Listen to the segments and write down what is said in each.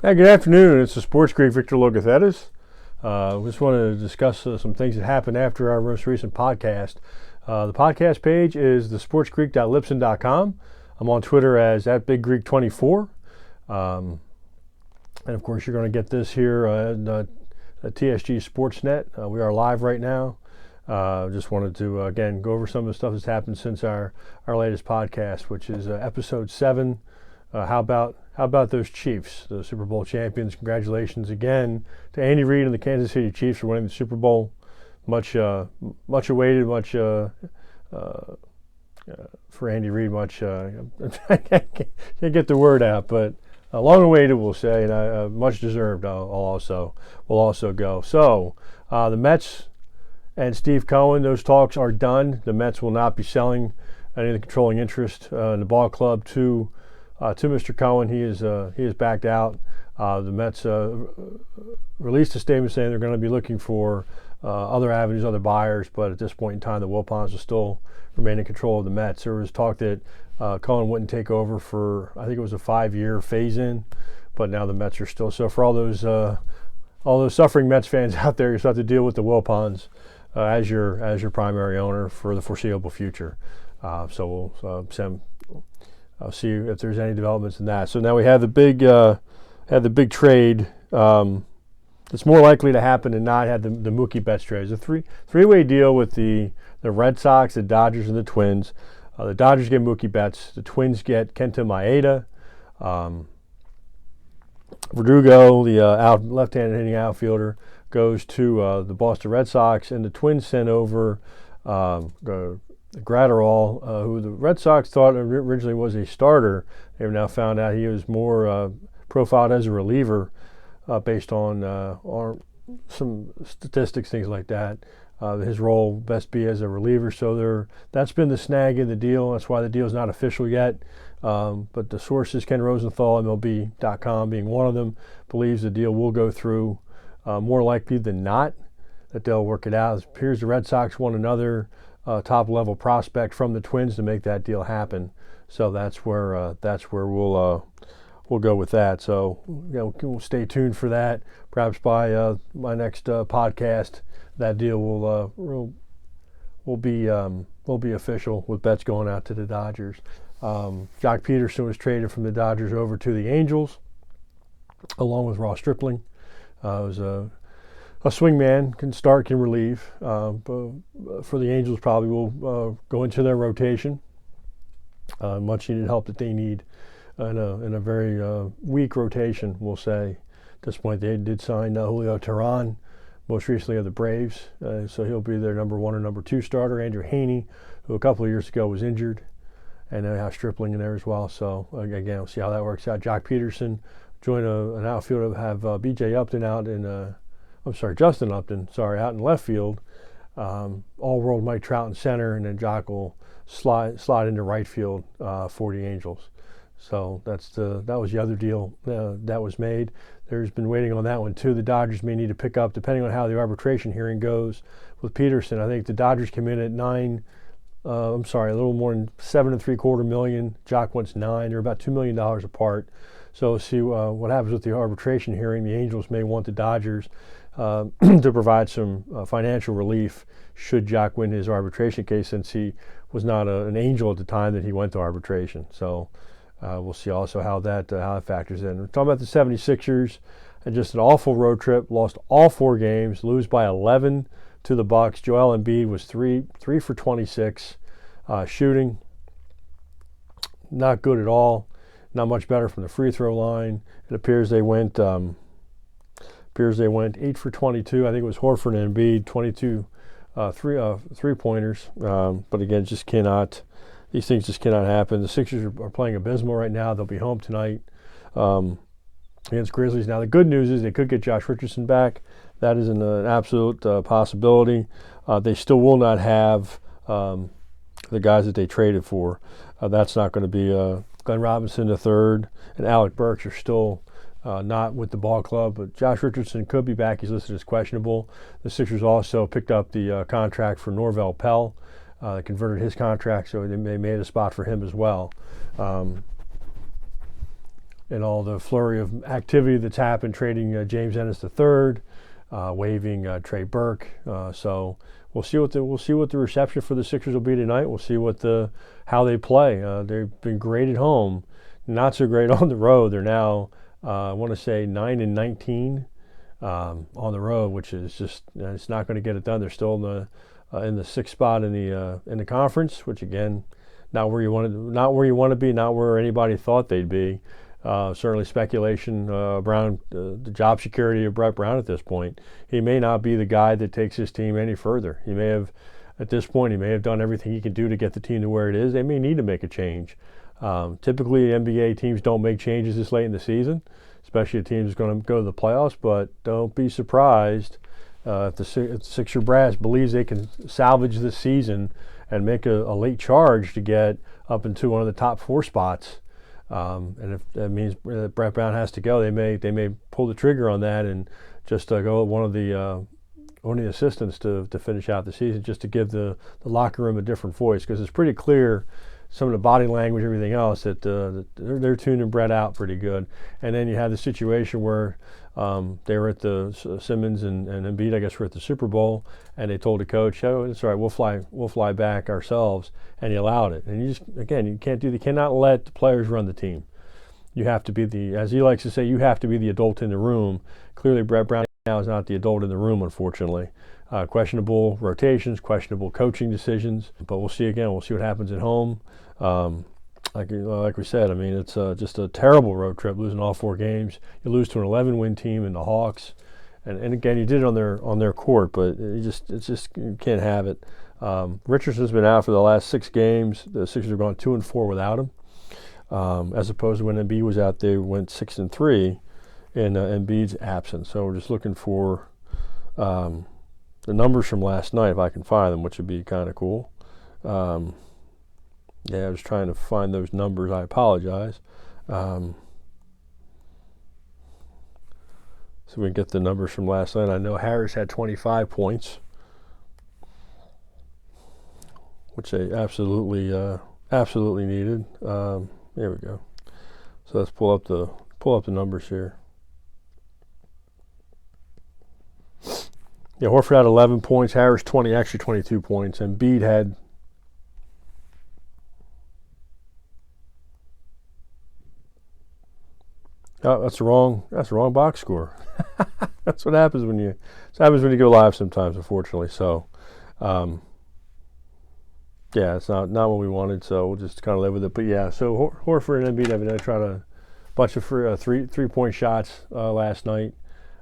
Hey, good afternoon. It's the Sports Greek Victor Logothetis. We just wanted to discuss some things that happened after our most recent podcast. The podcast page is thesportsgreek.libsyn.com. I'm on Twitter as @BigGreek24. And of course, you're going to get this here at TSG Sportsnet. We are live right now. Just wanted to, again, go over some of the stuff that's happened since our latest podcast, which is episode 7. How about those Chiefs, the Super Bowl champions? Congratulations again to Andy Reid and the Kansas City Chiefs for winning the Super Bowl. Much awaited, for Andy Reid. I can't get the word out, but long awaited, we'll say, and much deserved. We'll also go. So the Mets and Steve Cohen, those talks are done. The Mets will not be selling any of the controlling interest in the ball club to Mr. Cohen. He is backed out. The Mets released a statement saying they're going to be looking for other avenues, other buyers, but at this point in time, the Wilpons will still remain in control of the Mets. There was talk that Cohen wouldn't take over for, I think it was a 5-year phase-in, but now the Mets are still. So for all those suffering Mets fans out there, you still have to deal with the Wilpons as your primary owner for the foreseeable future. So we'll I'll see if there's any developments in that. So now we have the big trade. It's more likely to happen and not have the Mookie Betts trade. It's a three-way deal with the Red Sox, the Dodgers, and the Twins. The Dodgers get Mookie Betts. The Twins get Kenta Maeda. Verdugo, the left-handed hitting outfielder, goes to the Boston Red Sox, and the Twins sent over Gratterall, who the Red Sox thought originally was a starter. They've now found out he was more profiled as a reliever based on some statistics, things like that. His role best be as a reliever. So that's been the snag in the deal. That's why the deal is not official yet. But the sources, Ken Rosenthal, MLB.com being one of them, believes the deal will go through. More likely than not that they'll work it out. It appears the Red Sox want another top-level prospect from the Twins to make that deal happen. So that's where we'll go with that. So we'll stay tuned for that. Perhaps by my next podcast, that deal will be official with Betts going out to the Dodgers. Jock Peterson was traded from the Dodgers over to the Angels, along with Ross Stripling. It was a swingman, can start, can relieve. But for the Angels, probably will go into their rotation. Much needed help that they need in a very weak rotation, we'll say. At this point, they did sign Julio Teheran, most recently of the Braves. So he'll be their number 1 or number 2 starter. Andrew Haney, who a couple of years ago was injured, and they have Stripling in there as well. So again, we'll see how that works out. Jock Peterson joined an outfield, have B.J. Upton out in Justin Upton, out in left field. All-world Mike Trout in center, and then Jock will slide into right field for the Angels. So that was the other deal that was made. There's been waiting on that one too. The Dodgers may need to pick up, depending on how the arbitration hearing goes with Peterson. I think the Dodgers came in at a little more than $7.75 million. Jock wants $9 million. They're about $2 million apart. So we'll see what happens with the arbitration hearing. The Angels may want the Dodgers to provide some financial relief should Jock win his arbitration case, since he was not an Angel at the time that he went to arbitration. So we'll see also how that factors in. We're talking about the 76ers, and just an awful road trip. Lost all 4 games, lose by 11 to the Bucks. Joel Embiid was 3 for 26 shooting. Not good at all. Not much better from the free throw line. It appears they went 8 for 22. I think it was Horford and Embiid, 22 three-pointers. But again, these things just cannot happen. The Sixers are playing abysmal right now. They'll be home tonight against Grizzlies. Now, the good news is they could get Josh Richardson back. That is an absolute possibility. They still will not have the guys that they traded for. That's not going to be Glenn Robinson III and Alec Burks are still not with the ball club, but Josh Richardson could be back. He's listed as questionable. The Sixers also picked up the contract for Norvel Pell. They converted his contract, so they made a spot for him as well. and all the flurry of activity that's happened, trading James Ennis III, waiving Trey Burke. So we'll see what the reception for the Sixers will be tonight. We'll see how they play. They've been great at home, not so great on the road. They're now I want to say 9-19 on the road, which is just it's not going to get it done. They're still in the sixth spot in the conference, which again, not where you want to be, not where anybody thought they'd be. Certainly speculation around the job security of Brett Brown at this point. He may not be the guy that takes his team any further. He may have, at this point, he may have done everything he can do to get the team to where it is. They may need to make a change. Typically, NBA teams don't make changes this late in the season, especially a team that's going to go to the playoffs, but don't be surprised if the Sixer brass believes they can salvage this season and make a late charge to get up into one of the top 4 spots. And if that means that Brett Brown has to go, they may pull the trigger on that and just go with one of the assistants to finish out the season, just to give the locker room a different voice, because it's pretty clear, some of the body language, everything else, that they're tuning Brett out pretty good. And then you have the situation where they were at the Simmons and Embiid, I guess, were at the Super Bowl, and they told the coach, "Oh, it's all right, we'll fly back ourselves," and he allowed it. And you cannot let the players run the team. You have to be as he likes to say, you have to be the adult in the room. Clearly, Brett Brown now is not the adult in the room, unfortunately. Questionable rotations, questionable coaching decisions, but we'll see again. We'll see what happens at home. Like we said, I mean, it's just a terrible road trip, losing all 4 games. You lose to an 11-win team in the Hawks, and again, you did it on their court, but you can't have it. Richardson's been out for the last 6 games. The Sixers have gone 2-4 without him, as opposed to when Embiid was out, they went 6-3 in Embiid's absence. So we're just looking for the numbers from last night, if I can find them, which would be kind of cool. I was trying to find those numbers. I apologize. So we can get the numbers from last night. I know Harris had 25 points, which they absolutely needed. There we go. So let's pull up the numbers here. Yeah, Horford had 11 points, Harris 22 points, and Embiid had that's the wrong box score. That's what happens when you go live sometimes, unfortunately. So it's not what we wanted, so we'll just kind of live with it. But yeah, so Horford and Embiid have tried a bunch of three-point shots last night.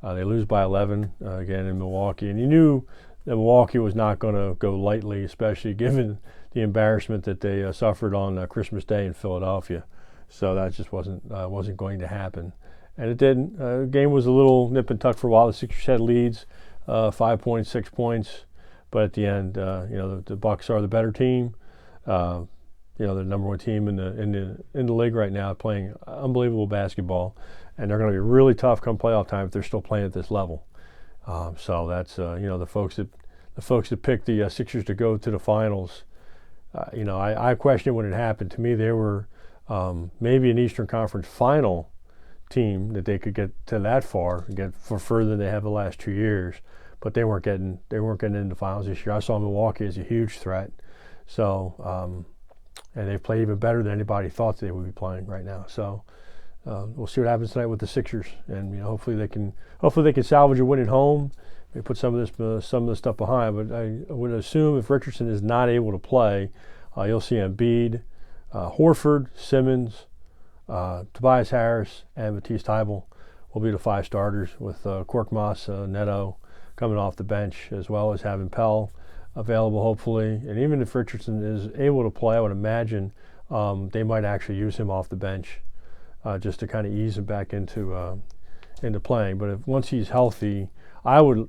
They lose by 11 again in Milwaukee, and you knew that Milwaukee was not going to go lightly, especially given the embarrassment that they suffered on Christmas Day in Philadelphia. So that just wasn't going to happen, and it didn't. The game was a little nip and tuck for a while. The Sixers had leads, 5 points, 6 points, but at the end, the Bucks are the better team. They're the number 1 team in the league right now, playing unbelievable basketball, and they're going to be really tough come playoff time if they're still playing at this level. So that's the folks that picked the Sixers to go to the finals. I questioned when it happened. To me, they were maybe an Eastern Conference final team that they could get to that far and get for further than they have the last 2 years, but they weren't getting into the finals this year. I saw Milwaukee as a huge threat. So and they play even better than anybody thought they would be playing right now. So we'll see what happens tonight with the Sixers, and hopefully they can salvage a win at home. Maybe put some of the stuff behind. But I would assume if Richardson is not able to play, you'll see Embiid, Horford, Simmons, Tobias Harris, and Matisse Thybulle will be the 5 starters, with Korkmaz, Neto coming off the bench, as well as having Pell available, hopefully. And even if Richardson is able to play, I would imagine they might actually use him off the bench just to kind of ease him back into playing. But once he's healthy, I would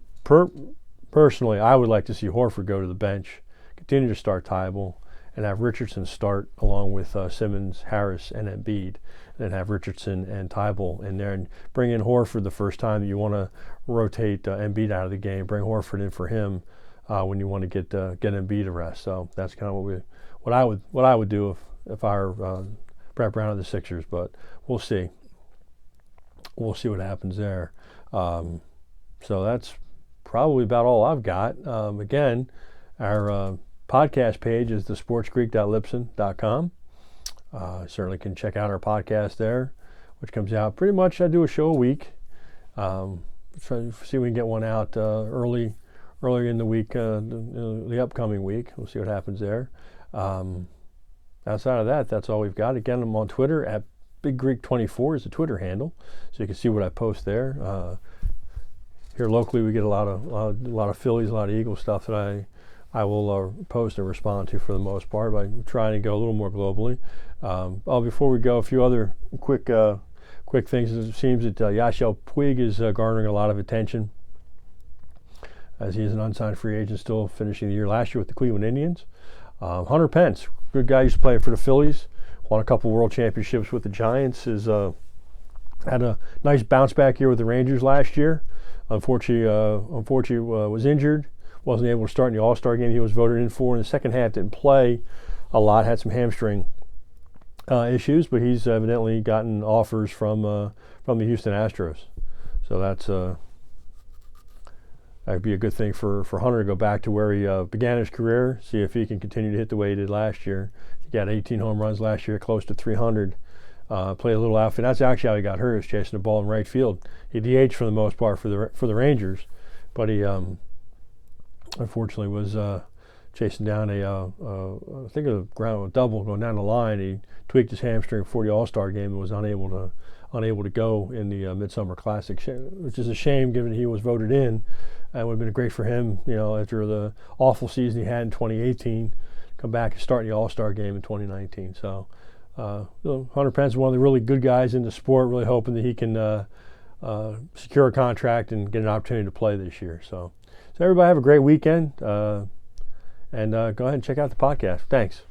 personally like to see Horford go to the bench, continue to start Thybulle, and have Richardson start along with Simmons, Harris, and Embiid, and then have Richardson and Thybulle in there, and bring in Horford the first time that you want to rotate Embiid out of the game. Bring Horford in for him when you want to get Embiid a rest. So that's kind of what I would do if I were Brett Brown of the Sixers. But we'll see. we'll see what happens there. So that's probably about all I've got. Again, our podcast page is thesportsgreek.libsyn.com. Certainly can check out our podcast there, which comes out pretty much. I do a show a week. Try to see if we can get one out earlier in the week, the upcoming week. We'll see what happens there. Outside of that, that's all we've got. Again, I'm on Twitter at BigGreek24 is the Twitter handle, so you can see what I post there. Here locally, we get a lot of Phillies, a lot of Eagles stuff that I will post and respond to for the most part. But I'm trying to go a little more globally. Before we go, a few other quick things. It seems that Yasiel Puig is garnering a lot of attention, as he is an unsigned free agent, still finishing the year last year with the Cleveland Indians. Hunter Pence, good guy, used to play for the Phillies, won a couple world championships with the Giants, had a nice bounce back year with the Rangers last year. Unfortunately, was injured, wasn't able to start in the All-Star game he was voted in for. In the second half, didn't play a lot, had some hamstring issues, but he's evidently gotten offers from the Houston Astros. So that'd be a good thing for Hunter to go back to where he began his career, see if he can continue to hit the way he did last year. He got 18 home runs last year, close to 300. Played a little outfit. That's actually how he got hurt, is chasing the ball in right field. He DH'd for the most part for the Rangers, but he unfortunately was chasing down I think a ground double going down the line. He tweaked his hamstring before the All-Star game and was unable to go in the Midsummer Classic, which is a shame given he was voted in. It would have been great for him, after the awful season he had in 2018, come back and start in the All-Star game in 2019. So Hunter Pence is one of the really good guys in the sport, really hoping that he can secure a contract and get an opportunity to play this year. So everybody have a great weekend, and go ahead and check out the podcast. Thanks.